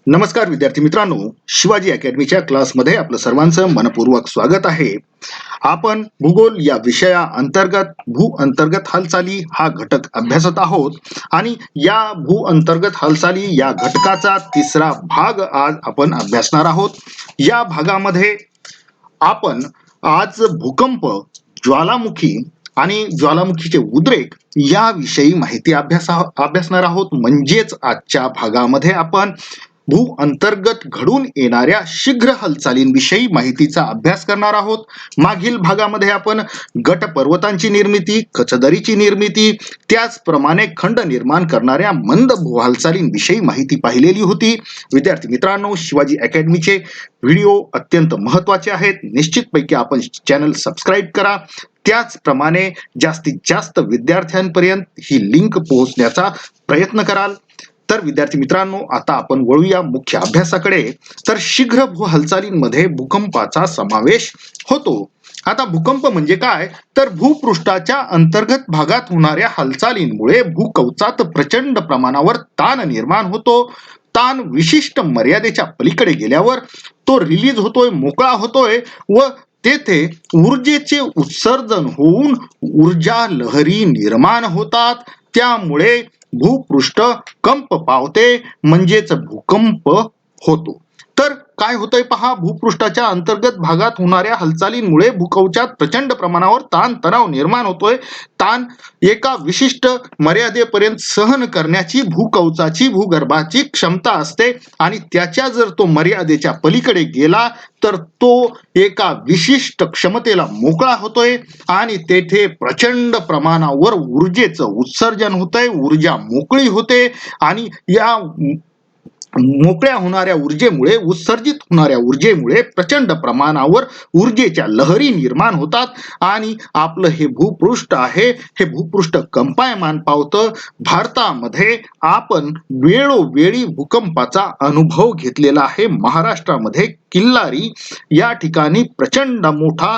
नमस्कार विद्यार्थी मित्रांनो, शिवाजी अकॅडमीच्या क्लासमध्ये आपलं सर्वांचं मनपूर्वक स्वागत आहे. आपण भूगोल या विषया अंतर्गत भू अंतर्गत हालचाली हा घटक अभ्यासत आहोत आणि या भू अंतर्गत हालचाली या घटकाचा तिसरा भाग आज आपण अभ्यासणार आहोत. या भागामध्ये आपण आज भूकंप, ज्वालामुखी आणि ज्वालामुखीचे उद्रेक याविषयी माहिती अभ्यासणार आहोत. म्हणजेच आजच्या भागामध्ये आपण भू अंतर्गत घडून येणाऱ्या शीघ्र हालचालींविषयी माहितीचा अभ्यास करणार आहोत. मागील भागामध्ये आपण गट पर्वतांची निर्मिती, कचदरीची निर्मिती, त्याचप्रमाणे खंड निर्माण करणाऱ्या मंद भू हालचालींविषयी माहिती पाहिलेली होती. विद्यार्थी मित्रांनो, शिवाजी अकॅडमीचे व्हिडिओ अत्यंत महत्त्वाचे आहेत. निश्चितपैकी आपण चॅनल सबस्क्राईब करा. त्याचप्रमाणे जास्तीत जास्त विद्यार्थ्यांपर्यंत ही लिंक पोहोचण्याचा प्रयत्न कराल. तर विद्यार्थी मित्रांनो, आता आपण वळूया मुख्य अभ्यासाकडे. तर शीघ्र भू हालचालींमध्ये भूकंपाचा समावेश होतो. आता भूकंप म्हणजे काय, तर भूपृष्ठाच्या अंतर्गत भागात होणाऱ्या हालचालींमुळे भूकवचात प्रचंड प्रमाणावर ताण निर्माण होतो. ताण विशिष्ट मर्यादेच्या पलीकडे गेल्यावर तो रिलीज होतोय, मोकळा होतोय व तेथे ऊर्जेचे उत्सर्जन होऊन ऊर्जा लहरी निर्माण होतात. त्यामुळे भूपृष्ठ कंप पावते, म्हणजेच भूकंप होतो. तर काय होतंय पहा, भूपृष्ठाच्या अंतर्गत भागात होणाऱ्या हालचालींमुळे भूकवचात प्रचंड प्रमाणावर ताण तणाव निर्माण होतोय. ताण एका विशिष्ट मर्यादेपर्यंत सहन करण्याची भूकवचाची, भूगर्भाची क्षमता असते आणि त्याच्या जर तो मर्यादेच्या पलीकडे गेला तर तो एका विशिष्ट क्षमतेला मोकळा होतोय आणि तेथे प्रचंड प्रमाणावर ऊर्जेचं उत्सर्जन होतंय, ऊर्जा मोकळी होते आणि या मोकळ्या होणाऱ्या ऊर्जेमुळे, उत्सर्जित होणाऱ्या ऊर्जेमुळे प्रचंड प्रमाणावर ऊर्जेच्या लहरी निर्माण होतात आणि आपलं हे भूपृष्ठ आहे, हे भूपृष्ठ कंपायमान पावतं. भारतामध्ये आपण वेळोवेळी भूकंपाचा अनुभव घेतलेला आहे. महाराष्ट्रामध्ये किल्लारी या ठिकाणी प्रचंड मोठा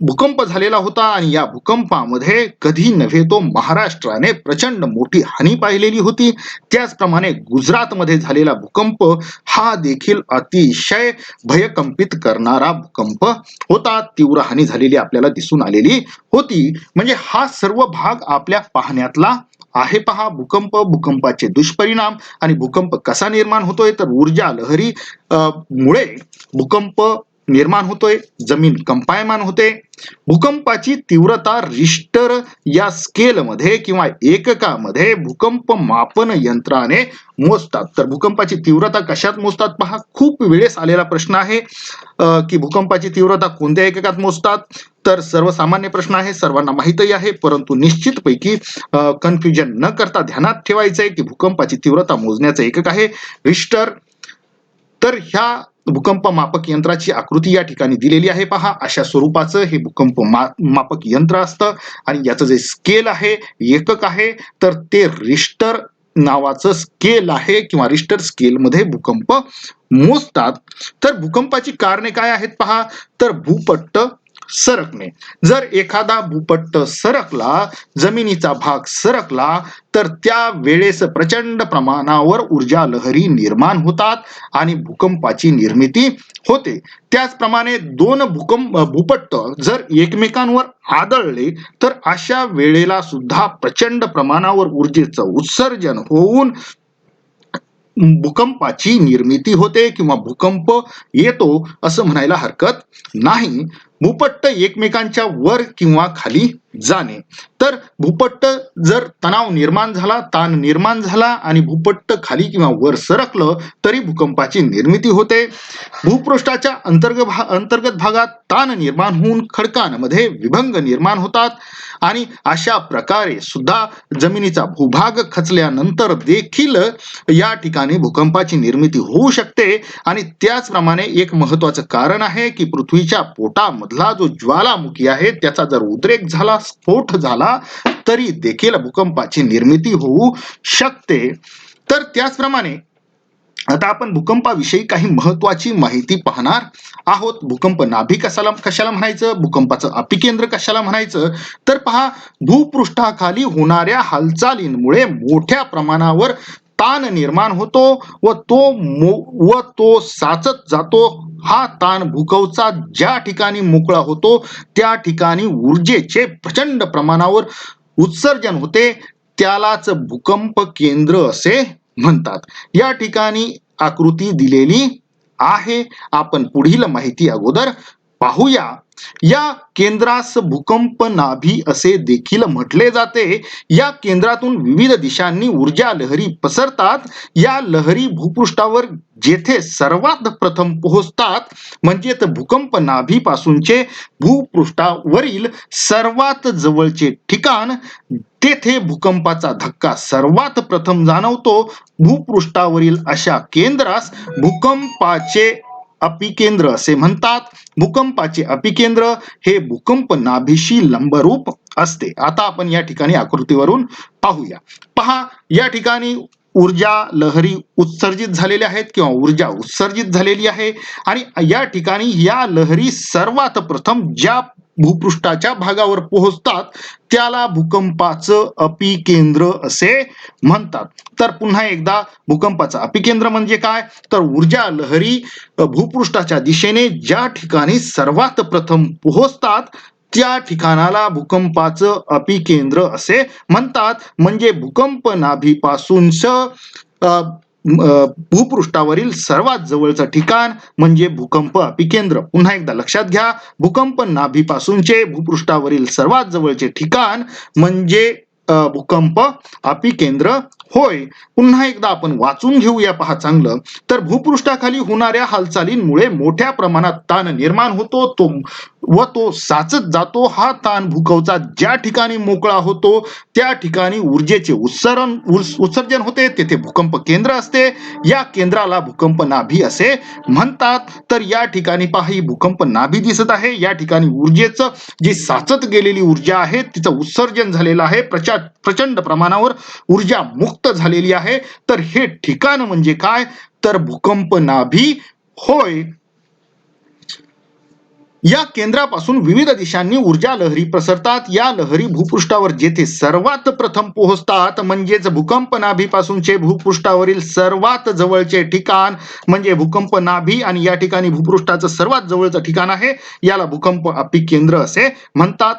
भूकंप झालेला होता आणि या भूकंपामध्ये कधी नव्हे तो महाराष्ट्राने प्रचंड मोठी हानी पाहिलेली होती. त्याचप्रमाणे गुजरातमध्ये झालेला भूकंप हा देखील अतिशय भयकंपित करणारा भूकंप होता. तीव्र हानी झालेली आपल्याला दिसून आलेली होती. म्हणजे हा सर्व भाग आपल्या पाहण्यातला आहे. पहा, भूकंप, भूकंपाचे दुष्परिणाम आणि भूकंप कसा निर्माण होतोय, तर ऊर्जा लहरी मुळे भूकंप निर्माण होतोय, जमीन कंपायमान होते. भूकंपाची तीव्रता रिश्टर या स्केलमध्ये किंवा एककामध्ये भूकंप मापन यंत्राने मोजतात. तर भूकंपाची तीव्रता कशात मोजतात पहा, खूप वेळेस आलेला प्रश्न आहे की भूकंपाची तीव्रता कोणत्या एककात मोजतात. तर सर्वसामान्य प्रश्न आहे, सर्वांना माहितही आहे, परंतु निश्चितपैकी कन्फ्युजन न करता ध्यानात ठेवायचंय की भूकंपाची तीव्रता मोजण्याचं एकक आहे रिश्टर. तर ह्या भूकंप मापक यंत्राची आकृती या ठिकाणी दिलेली आहे. पहा, अशा स्वरूपाचं हे भूकंप मापक यंत्र असतं आणि याचं जे स्केल आहे, एकक आहे, तर ते रिश्टर नावाचं स्केल आहे किंवा रिश्टर स्केलमध्ये भूकंप मोजतात. तर भूकंपाची कारणे काय आहेत पहा, तर भूपट्ट सरकणे. जर एखादा भूपट्ट सरकला, जमिनीचा भाग सरकला, तर त्या वेळेस प्रचंड प्रमाणावर ऊर्जा लहरी निर्माण होतात आणि भूकंपाची निर्मिती होते. त्याचप्रमाणे दोन भूपट्ट जर एकमेकांवर आदळले तर अशा वेळेला सुद्धा प्रचंड प्रमाणावर ऊर्जेचं उत्सर्जन होऊन भूकंपाची निर्मिती होते किंवा भूकंप येतो असं म्हणायला हरकत नाही. भूपट्ट एकमेकांच्या वर किंवा खाली जाणे. तर भूपट्ट जर तणाव निर्माण झाला, ताण निर्माण झाला आणि भूपट्ट खाली किंवा वर सरकलं तरी भूकंपाची निर्मिती होते. भूपृष्ठाच्या अंतर्गत भागात ताण निर्माण होऊन खडकांमध्ये विभंग निर्माण होतात आणि अशा प्रकारे सुद्धा जमिनीचा भूभाग खचल्यानंतर देखील या ठिकाणी भूकंपाची निर्मिती होऊ शकते. आणि त्याचप्रमाणे एक महत्वाचं कारण आहे की पृथ्वीच्या पोटामधला जो ज्वालामुखी आहे त्याचा जर उद्रेक झाला, स्फोट झाला, तरी देखील भूकंपाची निर्मिती होऊ शकते. तर त्याचप्रमाणे आता आपण भूकंपाविषयी काही महत्वाची माहिती पाहणार आहोत. भूकंप नाभी कशाला म्हणायचं, भूकंपाचं अपिकेंद्र कशाला म्हणायचं, तर पहा, भूपृष्ठाखाली होणाऱ्या हालचालींमुळे मोठ्या प्रमाणावर ताण निर्माण होतो व तो साचत जातो. हा ताण भूकवचा ज्या ठिकाणी मोकळा होतो त्या ठिकाणी ऊर्जेचे प्रचंड प्रमाणावर उत्सर्जन होते, त्यालाच भूकंप केंद्र असे म्हणतात. या ठिकाणी आकृती दिलेली आहे. आपण पुढील माहिती अगोदर पाहूया. या केंद्रास भूकंप नाभी असे देखील म्हटले जाते. या केंद्रातून विविध दिशांनी ऊर्जा लहरी पसरतात. या लहरी भूपृष्ठावर जेथे सर्वात प्रथम पोहोचतात म्हणजेच भूकंप नाभीपासूनचे भूपृष्ठावरील सर्वात जवळचे ठिकाण, तेथे भूकंपाचा धक्का सर्वात प्रथम जाणवतो. भूपृष्ठावरील अशा केंद्रास भूकंपाचे अपिकेंद्र असे म्हणतात. भूकंपाचे अपिकेंद्र हे भूकंप नाभीशी लंबरूप असते. आता आपण या ठिकाणी आकृतीवरून पाहूया. पहा, या ठिकाणी ऊर्जा लहरी उत्सर्जित झालेल्या आहेत किंवा ऊर्जा उत्सर्जित झालेली आहे आणि या ठिकाणी या लहरी सर्वात प्रथम ज्या भूपृष्ठाच्या भागावर पोहोचतात त्याला भूकंपाचं अपिकेंद्र असे म्हणतात. तर पुन्हा एकदा भूकंपाचं अपिकेंद्र म्हणजे काय, तर ऊर्जा लहरी भूपृष्ठाच्या दिशेने ज्या ठिकाणी सर्वात प्रथम पोहोचतात त्या ठिकाणाला भूकंपाचं अपिकेंद्र असे म्हणतात. म्हणजे भूकंप नाभीपासूनच भूपृष्ठावरील सर्वात जवळचं ठिकाण म्हणजे भूकंप अपिकेंद्र. पुन्हा एकदा लक्षात घ्या, भूकंप नाभीपासूनचे भूपृष्ठावरील सर्वात जवळचे ठिकाण म्हणजे भूकंप अपिकेंद्र होय. पुन्हा एकदा आपण वाचून घेऊया. पहा चांगलं, तर भूपृष्ठाखाली होणाऱ्या हालचालींमुळे मोठ्या प्रमाणात ताण निर्माण होतो तो साचत जातो. हा ताण भूकवचा ज्या ठिकाणी मोकळा होतो त्या ठिकाणी ऊर्जेचे उत्सर्जन होते, तेथे भूकंप केंद्र असते. या केंद्राला भूकंप नाभी असे म्हणतात. तर या ठिकाणी पहा, ही भूकंप नाभी दिसत आहे. या ठिकाणी ऊर्जेचं जी साचत गेलेली ऊर्जा आहे तिचं उत्सर्जन झालेलं आहे, प्रचंड प्रमाणावर ऊर्जा मुक्त झालेली आहे. तर हे ठिकाण म्हणजे काय, तर भूकंप नाभी होय. या केंद्रापासून विविध दिशांनी ऊर्जा लहरी प्रसरतात. या लहरी भूपृष्ठावर जेथे सर्वात प्रथम पोहोचतात म्हणजेच भूकंप नाभीपासूनचे भूपृष्ठावरील सर्वात जवळचे ठिकाण म्हणजे भूकंप नाभी आणि या ठिकाणी भूपृष्ठाचं सर्वात जवळचं ठिकाण आहे, याला भूकंप अपिकेंद्र असे म्हणतात.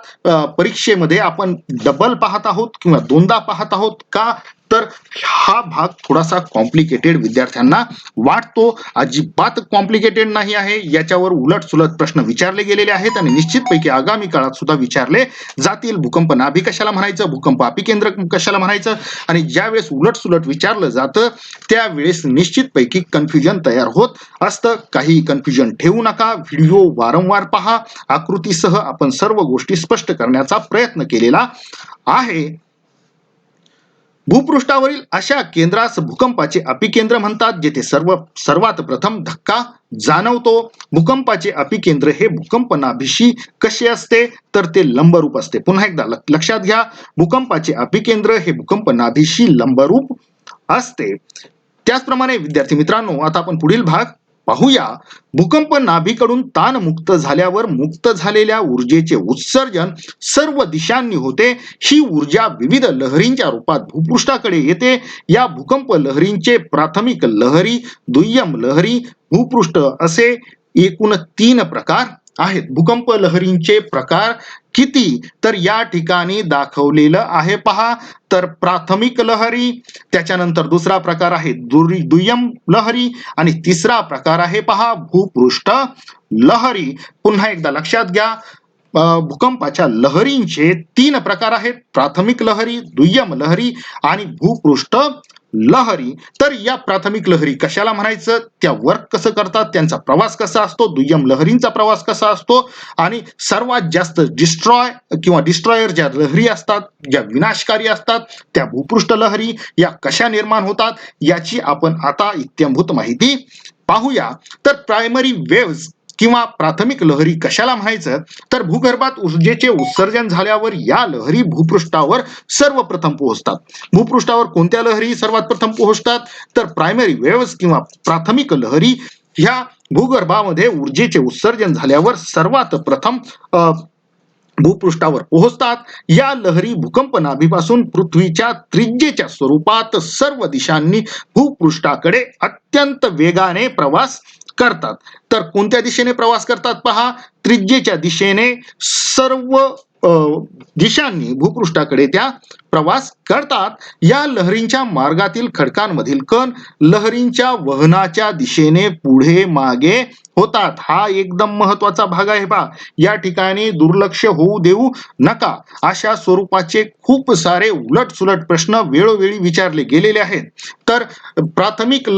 परीक्षेमध्ये आपण डबल पाहत आहोत किंवा दोनदा पाहत आहोत का, तर हा भाग थोडासा कॉम्प्लिकेटेड विद्यार्थ्यांना वाटतो. अजिबात कॉम्प्लिकेटेड नाही आहे. याच्यावर उलट सुलट प्रश्न विचारले गेलेले आहेत आणि निश्चितपैकी आगामी काळात सुद्धा विचारले जातील. भूकंप नाभी कशाला म्हणायचं, भूकंप अपिकेंद्र कशाला म्हणायचं, आणि ज्या वेळेस उलट सुलट विचारलं जातं त्यावेळेस निश्चितपैकी कन्फ्युजन तयार होत असतं. काही कन्फ्युजन ठेवू नका. व्हिडिओ वारंवार पहा. आकृतीसह आपण सर्व गोष्टी स्पष्ट करण्याचा प्रयत्न केलेला आहे. भूपृष्ठावरील अशा केंद्रास भूकंपाचे अपिकेंद्र म्हणतात, जेथे सर्वात प्रथम धक्का जाणवतो. भूकंपाचे अपिकेंद्र हे भूकंप नाभीशी कसे असते, तर ते लंबरूप असते. पुन्हा एकदा लक्षात घ्या, भूकंपाचे अपिकेंद्र हे भूकंप नाभीशी लंबरूप असते. त्याचप्रमाणे विद्यार्थी मित्रांनो, आता आपण पुढील भाग पाहूया. भूकंप नाभीकडून ताण मुक्त झाल्यावर मुक्त झालेल्या ऊर्जेचे उत्सर्जन सर्व दिशांनी होते. ही ऊर्जा विविध लहरींच्या रूपात भूपृष्ठाकडे येते. या भूकंप लहरींचे प्राथमिक लहरी, दुय्यम लहरी, भूपृष्ठ असे एकूण 3 प्रकार आहेत. भूकंप लहरींचे प्रकार किती, तर या ठिकाणी दाखवलेलं आहे पहा. तर प्राथमिक लहरी, त्याच्यानंतर दुसरा प्रकार आहे दुय्यम लहरी आणि तिसरा प्रकार आहे पहा भूपृष्ठ लहरी. पुन्हा एकदा लक्षात घ्या, भूकंपाच्या लहरींचे 3 प्रकार आहेत, प्राथमिक लहरी, दुय्यम लहरी आणि भूपृष्ठ लहरी. तर या प्राथमिक लहरी कशाला म्हणायचं, त्या वर्क कसं करतात, त्यांचा प्रवास कसा असतो, दुय्यम लहरींचा प्रवास कसा असतो आणि सर्वात जास्त डिस्ट्रॉयर ज्या लहरी असतात, ज्या विनाशकारी असतात, त्या भूपृष्ठ लहरी या कशा निर्माण होतात याची आपण आता इत्थंभूत माहिती पाहूया. तर प्रायमरी वेव्हज किंवा प्राथमिक लहरी कशाला म्हणायचं, तर भूगर्भात ऊर्जेचे उत्सर्जन झाल्यावर या लहरी भूपृष्ठावर सर्वप्रथम पोहोचतात. भूपृष्ठावर कोणत्या लहरी सर्वात प्रथम पोहोचतात, तर प्रायमरी वेव्हज किंवा प्राथमिक लहरी ह्या भूगर्भामध्ये ऊर्जेचे उत्सर्जन झाल्यावर सर्वात प्रथम भूपृष्ठावर पोहोचतात. या लहरी भूकंप नाभीपासून पृथ्वीच्या त्रिज्येच्या स्वरूपात सर्व दिशांनी भूपृष्ठाकडे अत्यंत वेगाने प्रवास करतात. तर कोणत्या दिशेने प्रवास करतात पहा, त्रिज्येच्या दिशेने सर्व दिशांनी भूपृष्ठाकडे त्या प्रवास करतात. या लहरींच्या मार्गातील खडकांमधील कण लहरींच्या वहनाच्या दिशेने पुढे मागे होतात. हा एकदम महत्वाचा भाग आहे पहा. या ठिकाणी दुर्लक्ष होऊ देऊ नका. अशा स्वरूपाचे खूप सारे उलटसुलट प्रश्न वेळोवेळी विचारले गेलेले आहेत. तर प्राथमिक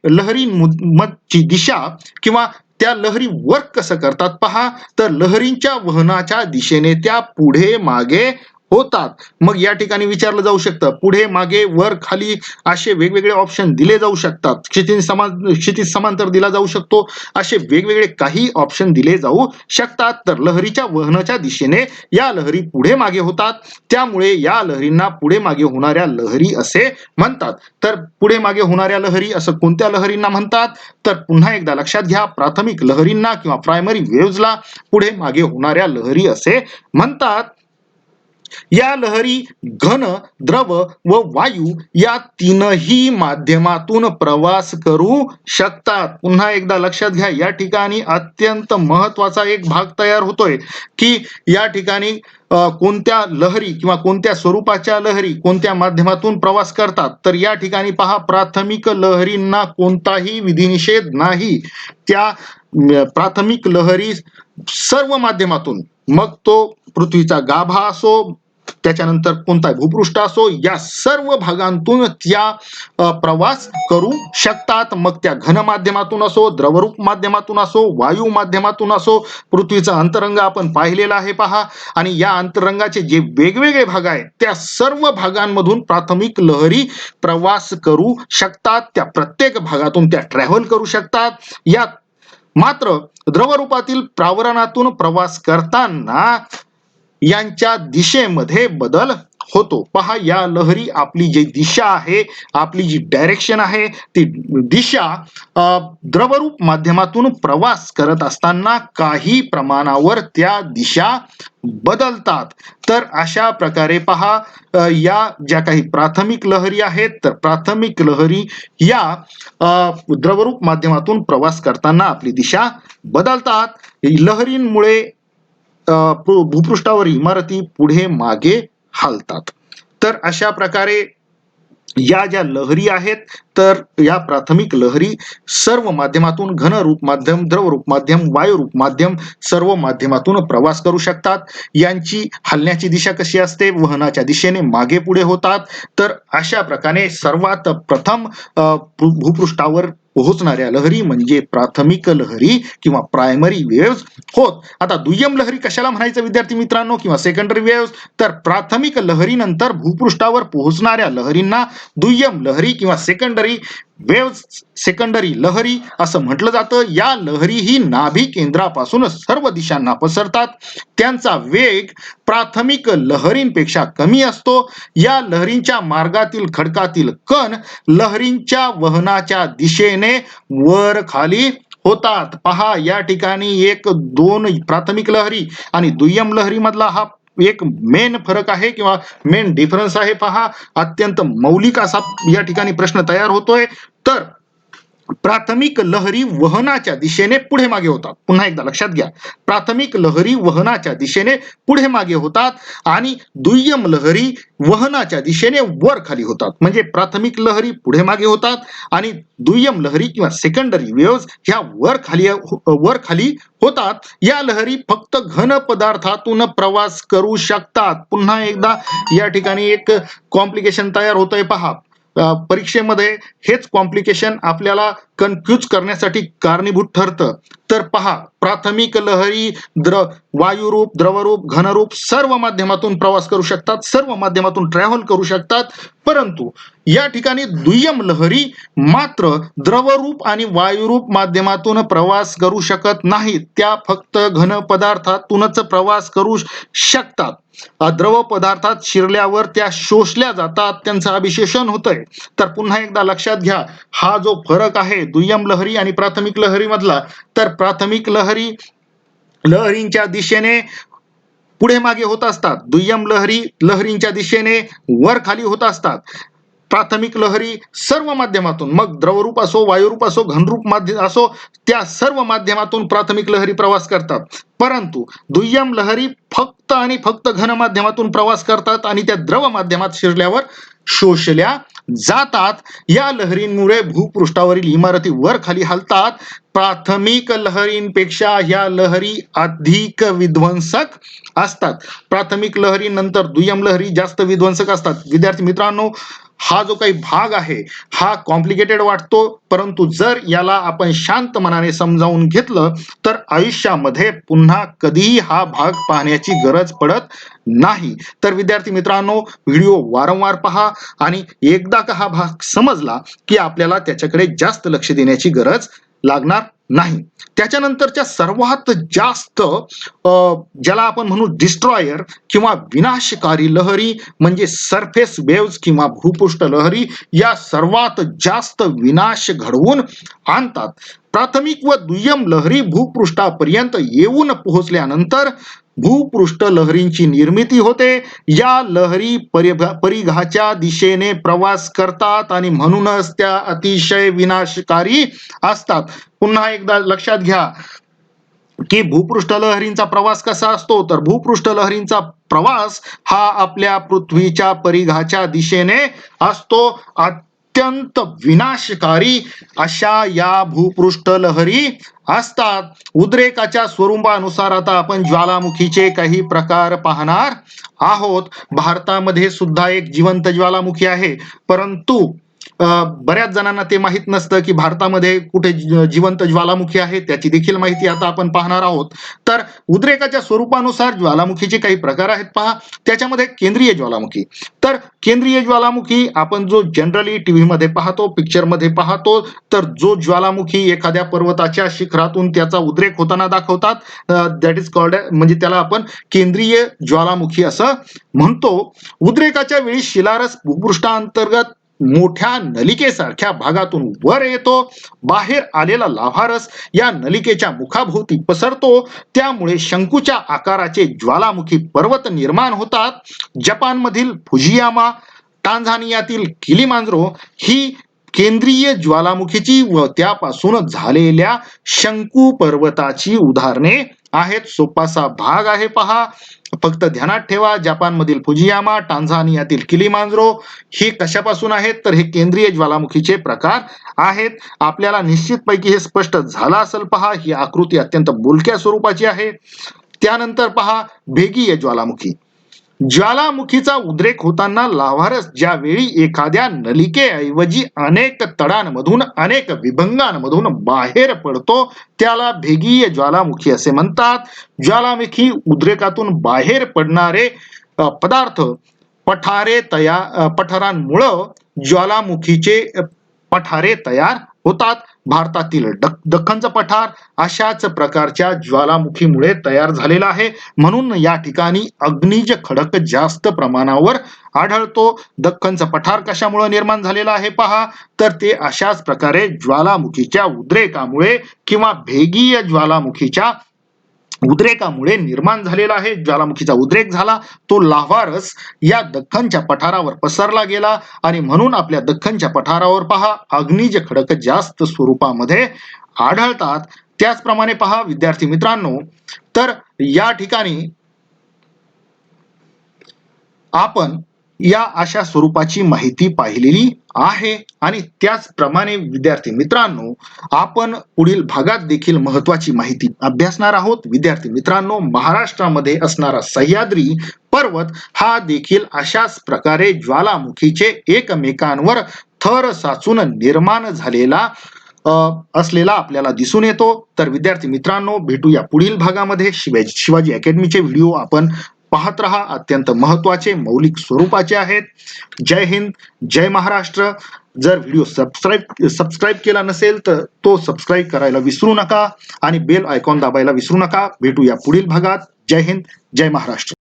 लहरींची दिशा किंवा त्या लहरी वर्क कसं करतात पहा, तर लहरींच्या वहनाच्या दिशेने त्या पुढे मागे होतात. मग या ठिकाणी विचारलं जाऊ शकतं, पुढे मागे वर खाली असे वेगवेगळे ऑप्शन दिले जाऊ शकतात. क्षितिज समांतर दिला जाऊ शकतो, असे वेगवेगळे काही ऑप्शन दिले जाऊ शकतात. तर लहरीच्या वहनाच्या दिशेने या लहरी पुढे मागे होतात, त्यामुळे या लहरींना पुढे मागे होणाऱ्या लहरी असे म्हणतात. तर पुढे मागे होणाऱ्या लहरी असं कोणत्या लहरींना म्हणतात, तर पुन्हा एकदा लक्षात घ्या, प्राथमिक लहरींना किंवा प्रायमरी वेव्हजला पुढे मागे होणाऱ्या लहरी असे म्हणतात. या लहरी घन, द्रव व वायू या तीनही माध्यमातून प्रवास करू शकतात. पुन्हा एकदा लक्षात घ्या, या ठिकाणी अत्यंत महत्वाचा एक भाग तयार होतोय की या ठिकाणी कोणत्या लहरी किंवा कोणत्या स्वरूपाच्या लहरी कोणत्या माध्यमातून प्रवास करतात. तर या ठिकाणी पहा, प्राथमिक लहरींना कोणताही विधिनिषेध नाही. त्या प्राथमिक लहरी सर्व माध्यमातून, मग तो पृथ्वीचा गाभा असो, त्याच्यानंतर कोणता भूपृष्ठ असो, या सर्व भागांतून त्या प्रवास करू शकतात. मग त्या घन माध्यमातून असो, द्रवरूप माध्यमातून असो, वायू माध्यमातून असो. पृथ्वीचा अंतरंग आपण पाहिलेला आहे पहा, आणि या अंतरंगाचे जे वेगवेगळे भाग आहेत त्या सर्व भागांमधून प्राथमिक लहरी प्रवास करू शकतात. त्या प्रत्येक भागातून त्या ट्रॅव्हल करू शकतात. या मात्र द्रवरूपातील प्रावरणातून प्रवास करताना यांच्या दिशेमध्ये बदल होतो. पहा, या लहरी आपली जी दिशा आहे, आपली जी डायरेक्शन आहे, ती दिशा द्रवरूप माध्यमातून प्रवास करत असताना काही प्रमाणावर त्या दिशा बदलतात. तर अशा प्रकारे पहा, या ज्या काही प्राथमिक लहरी आहेत, तर प्राथमिक लहरी या द्रवरूप माध्यमातून प्रवास करताना आपली दिशा बदलतात. लहरींमुळे भूपृष्ठावर इमारती पुढे मागे हालतात. तर अशा प्रकारे या ज्या लहरी आहेत, तर या प्राथमिक लहरी सर्व माध्यमातून, घन रूप माध्यम, द्रव रूप माध्यम, वायू रूप माध्यम, सर्व माध्यमातून प्रवास करू शकतात. यांची हलण्याची दिशा कशी असते, वहनाच्या दिशेने मागे पुढे होतात. तर अशा प्रकारे सर्वात प्रथम भूपृष्ठावर पोहोचणाऱ्या लहरी म्हणजे प्राथमिक लहरी किंवा प्रायमरी वेव्हज होत. आता दुय्यम लहरी कशाला म्हणायचं विद्यार्थी मित्रांनो, किंवा सेकंडरी वेव्हज, तर प्राथमिक लहरीनंतर भूपृष्ठावर पोहोचणाऱ्या लहरींना दुय्यम लहरी किंवा सेकंडरी वेव्हज, सेकंडरी लहरी असं म्हटलं जातं. या लहरी ही नाभी केंद्रापासून सर्व दिशांना पसरतात. त्यांचा वेग प्राथमिक लहरींपेक्षा कमी असतो. या लहरींच्या मार्गातील खडकातील कण लहरींच्या वहनाच्या दिशेने वर खाली होतात. पहा, या ठिकाणी एक दोन प्राथमिक लहरी आणि दुय्यम लहरी मधला हा एक मेन फरक आहे किंवा मेन डिफरन्स आहे. पहा, अत्यंत मौलिक असा या ठिकाणी प्रश्न तयार होतोय. तर प्राथमिक लहरी वहनाच्या दिशेने पुढे मागे होतात. पुन्हा एकदा लक्षात घ्या, प्राथमिक लहरी वहनाच्या दिशेने पुढे मागे होतात आणि दुय्यम लहरी वहनाच्या दिशेने वर खाली होतात. म्हणजे प्राथमिक लहरी पुढे मागे होतात आणि दुय्यम लहरी किंवा सेकंडरी वेव्हज ह्या वर खाली होतात. या लहरी फक्त घन पदार्थातून प्रवास करू शकतात. पुन्हा एकदा या ठिकाणी एक कॉम्प्लिकेशन तयार होतंय पहा. परीक्षेमध्ये हेच कॉम्प्लिकेशन आपल्याला कन्फ्यूज करण्यासाठी कारणीभूत ठरतं. तर पहा, प्राथमिक लहरी वायुरूप, द्रवरूप, घनरूप सर्व माध्यमातून प्रवास करू शकतात, सर्व माध्यमातून ट्रॅव्हल करू शकतात. परंतु या ठिकाणी दुय्यम लहरी मात्र द्रवरूप आणि वायुरूप माध्यमातून प्रवास करू शकत नाहीत. त्या फक्त घन पदार्थातूनच प्रवास करू शकतात. द्रव पदार्थात शिरल्यावर त्या शोषल्या जातात, त्यांचं अभिशेषण होतंय. तर पुन्हा एकदा लक्षात घ्या, हा जो फरक आहे दुय्यम लहरी आणि प्राथमिक लहरी मधला, तर प्राथमिक लहरींच्या दिशेने पुढे मागे होत असतात. दुय्यम लहरी लहरींच्या दिशेने वर खाली होत असतात. प्राथमिक लहरी सर्व माध्यमातून, मग द्रवरूप असो, वायुरूप असो, घनरूप माध्यम असो, त्या सर्व माध्यमातून प्राथमिक लहरी प्रवास करतात. परंतु दुय्यम लहरी फक्त आणि फक्त घन माध्यमातून प्रवास करतात आणि त्या द्रव माध्यमात शिरल्यावर शोषल्या जातात. या लहरींमुळे भूपृष्ठावरील इमारती वर खाली हलतात. प्राथमिक लहरींपेक्षा या लहरी अधिक विध्वंसक असतात. प्राथमिक लहरीनंतर दुय्यम लहरी जास्त विध्वंसक असतात. विद्यार्थी मित्रांनो, हा जो काही भाग आहे हा कॉम्प्लिकेटेड वाटतो, परंतु जर याला आपण शांत मनाने समजावून घेतलं तर आयुष्यामध्ये पुन्हा कधीही हा भाग पाहण्याची गरज पडत नाही. तर विद्यार्थी मित्रांनो, व्हिडिओ वारंवार पहा आणि एकदा का हा भाग समजला की आपल्याला त्याच्याकडे जास्त लक्ष देण्याची गरज लागणार नाही. त्याच्यानंतरच्या सर्वात जास्त ज्याला आपण म्हणू डिस्ट्रॉयर किंवा विनाशकारी लहरी म्हणजे सरफेस वेव्स किंवा भूपृष्ठ लहरी, या सर्वात जास्त विनाश घडवून आणतात. प्राथमिक व दुय्यम लहरी भूपृष्ठापर्यंत येऊन पोहोचल्यानंतर भूपृष्ठ लहरींची निर्मिती होते. या लहरी परिघाच्या दिशेने प्रवास करतात आणि म्हणूनच त्या अतिशय विनाशकारी असतात. पुन्हा एकदा लक्षात घ्या की भूपृष्ठ लहरींचा प्रवास कसा असतो, तर भूपृष्ठ लहरींचा प्रवास हा आपल्या पृथ्वीच्या परिघाच्या दिशेने असतो. अत्यंत विनाशकारी अशा या भूपृष्ठ लहरी असतात. उद्रेकाच्या स्वरूपानुसार आता आपण ज्वालामुखीचे काही प्रकार पाहणार आहोत. भारतामध्ये सुद्धा एक जिवंत ज्वालामुखी आहे, परंतु बऱ्याच जणांना ते माहित नसतं की भारतामध्ये कुठे जिवंत ज्वालामुखी आहे. त्याची देखील माहिती आता आपण पाहणार आहोत. तर उद्रेकाच्या स्वरूपानुसार ज्वालामुखीचे काही प्रकार आहेत पहा. त्याच्यामध्ये केंद्रीय ज्वालामुखी. तर केंद्रीय ज्वालामुखी आपण जो जनरली टीव्ही मध्ये पाहतो, पिक्चर मध्ये पाहतो, तर जो ज्वालामुखी एखाद्या पर्वताच्या शिखरातून त्याचा उद्रेक होताना दाखवतात, दॅट इज कॉल्ड, म्हणजे त्याला आपण केंद्रीय ज्वालामुखी असं म्हणतो. उद्रेकाच्या वेळी शिलारस भूपृष्ठांतर्गत मोठ्या नलिकेसारख्या भागातून वर येतो. बाहेर आलेला लाव्हारस या नलिकेच्या मुखाभोवती पसरतो. त्यामुळे शंकूच्या आकाराचे ज्वालामुखी पर्वत निर्माण होतात. जपानमधील फुजियामा, टांझानियातील किलिमांजरो ही केंद्रीय ज्वालामुखीची व त्यापासून झालेल्या शंकू पर्वताची उदाहरणे आहेत. सोपासा भाग आहे पहा, फक्त ध्यानात ठेवा. जपानमधील फुजियामा, टांझानियातील किलिमांजरो हे कशापासून आहेत, तर हे केंद्रीय ज्वालामुखीचे प्रकार आहेत. आपल्याला निश्चितपैकी हे स्पष्ट झालं असेल पहा. ही आकृती अत्यंत बोलक्या स्वरूपाची आहे. त्यानंतर पहा भेगीय ज्वालामुखी. ज्वालामुखीचा उद्रेक होताना लाव्हारस ज्यावेळी एखाद्या नलिकेऐवजी अनेक तडांमधून, अनेक विभंगांमधून बाहेर पडतो त्याला भेगीय ज्वालामुखी असे म्हणतात. ज्वालामुखी उद्रेकातून बाहेर पडणारे पदार्थ पठारांमुळे ज्वालामुखीचे पठारे तयार होतात. भारतातील दख्खनचं पठार अशाच प्रकारच्या ज्वालामुखीमुळे तयार झालेला आहे. म्हणून या ठिकाणी अग्निज खडक जास्त प्रमाणावर आढळतो. दख्खनचं पठार कशामुळे निर्माण झालेलं आहे पहा, तर ते अशाच प्रकारे ज्वालामुखीच्या उद्रेकामुळे किंवा भेगीय ज्वालामुखीच्या उद्रेकामुळे निर्माण झालेला आहे. ज्वालामुखीचा उद्रेक झाला, तो लाव्हारस या दख्खनच्या पठारावर पसरला गेला आणि म्हणून आपल्या दख्खनच्या पठारावर पहा अग्निज खडक जास्त स्वरूपामध्ये आढळतात. त्याचप्रमाणे पहा विद्यार्थी मित्रांनो, तर या ठिकाणी आपण या अशा स्वरूपाची माहिती पाहिलेली आहे. आणि त्याचप्रमाणे विद्यार्थी मित्रांनो, आपण पुढील भागात देखील महत्वाची माहिती अभ्यासणार आहोत. विद्यार्थी मित्रांनो, महाराष्ट्रामध्ये असणारा सह्याद्री पर्वत हा देखील अशाच प्रकारे ज्वालामुखीचे एकमेकांवर थर साचून निर्माण झालेला असलेला आपल्याला दिसून येतो. तर विद्यार्थी मित्रांनो, भेटूया पुढील भागामध्ये. शिवाजी अकॅडमीचे व्हिडिओ आपण पाहत रहा, अत्यंत महत्वाचे मौलिक स्वरूपाचे आहेत. जय हिंद, जय महाराष्ट्र. जर व्हिडिओ सबस्क्राईब केला नसेल तर तो सबस्क्राईब करायला विसरू नका आणि बेल आयकॉन दाबायला विसरू नका. भेटूया पुढील भागात. जय हिंद, जय महाराष्ट्र.